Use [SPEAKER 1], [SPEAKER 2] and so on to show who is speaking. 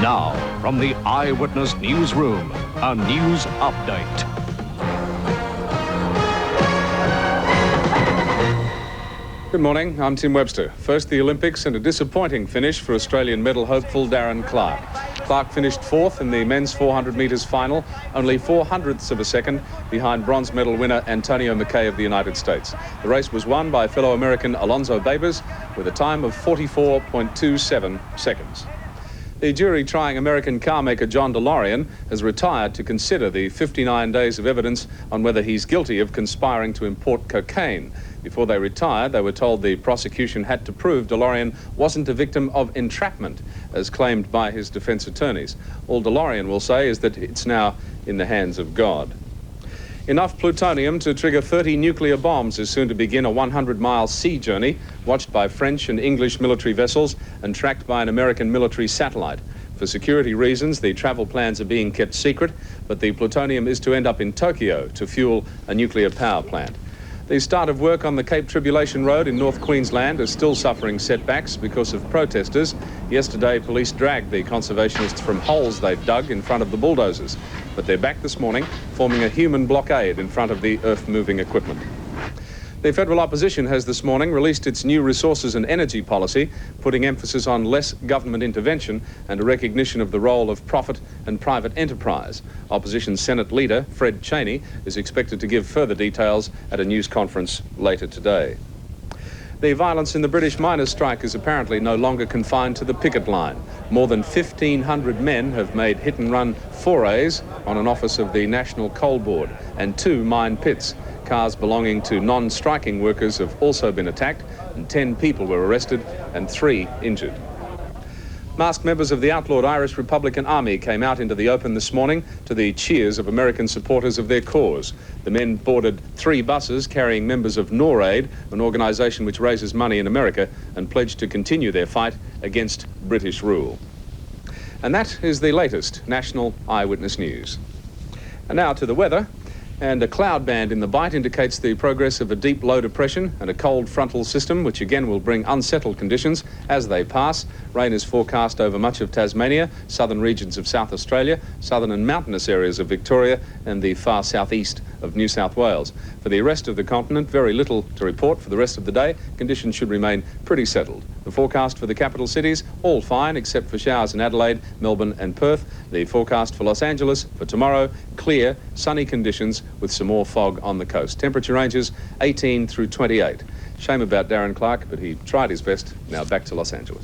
[SPEAKER 1] Now, from the Eyewitness newsroom, a news update.
[SPEAKER 2] Good morning, I'm Tim Webster. First the Olympics and a disappointing finish for Australian medal hopeful Darren Clark. Clark finished fourth in the men's 400 metres final, only 0.04 of a second behind bronze medal winner Antonio McKay of the United States. The race was won by fellow American Alonzo Babers with a time of 44.27 seconds. The jury trying American carmaker John DeLorean has retired to consider the 59 days of evidence on whether he's guilty of conspiring to import cocaine. Before they retired, they were told the prosecution had to prove DeLorean wasn't a victim of entrapment, as claimed by his defense attorneys. All DeLorean will say is that it's now in the hands of God. Enough plutonium to trigger 30 nuclear bombs is soon to begin a 100-mile sea journey, watched by French and English military vessels and tracked by an American military satellite. For security reasons, the travel plans are being kept secret, but the plutonium is to end up in Tokyo to fuel a nuclear power plant. The start of work on the Cape Tribulation Road in North Queensland is still suffering setbacks because of protesters. Yesterday, police dragged the conservationists from holes they'd dug in front of the bulldozers, but they're back this morning, forming a human blockade in front of the earth-moving equipment. The federal opposition has this morning released its new resources and energy policy, putting emphasis on less government intervention and a recognition of the role of profit and private enterprise. Opposition Senate leader Fred Cheney is expected to give further details at a news conference later today. The violence in the British miners' strike is apparently no longer confined to the picket line. More than 1,500 men have made hit-and-run forays on an office of the National Coal Board and 2 mine pits. Cars belonging to non-striking workers have also been attacked, and 10 people were arrested and 3 injured. Masked members of the outlawed Irish Republican Army came out into the open this morning to the cheers of American supporters of their cause. The men boarded 3 buses carrying members of NORAID, an organisation which raises money in America, and pledged to continue their fight against British rule. And that is the latest national Eyewitness news. And now to the weather. And a cloud band in the Bight indicates the progress of a deep low depression and a cold frontal system, which again will bring unsettled conditions as they pass. Rain is forecast over much of Tasmania, southern regions of South Australia, southern and mountainous areas of Victoria and the far southeast of New South Wales. For the rest of the continent, very little to report for the rest of the day. Conditions should remain pretty settled. The forecast for the capital cities, all fine except for showers in Adelaide, Melbourne and Perth. The forecast for Los Angeles for tomorrow, clear, sunny conditions with some more fog on the coast. Temperature ranges 18 through 28. Shame about Darren Clark, but he tried his best. Now back to Los Angeles.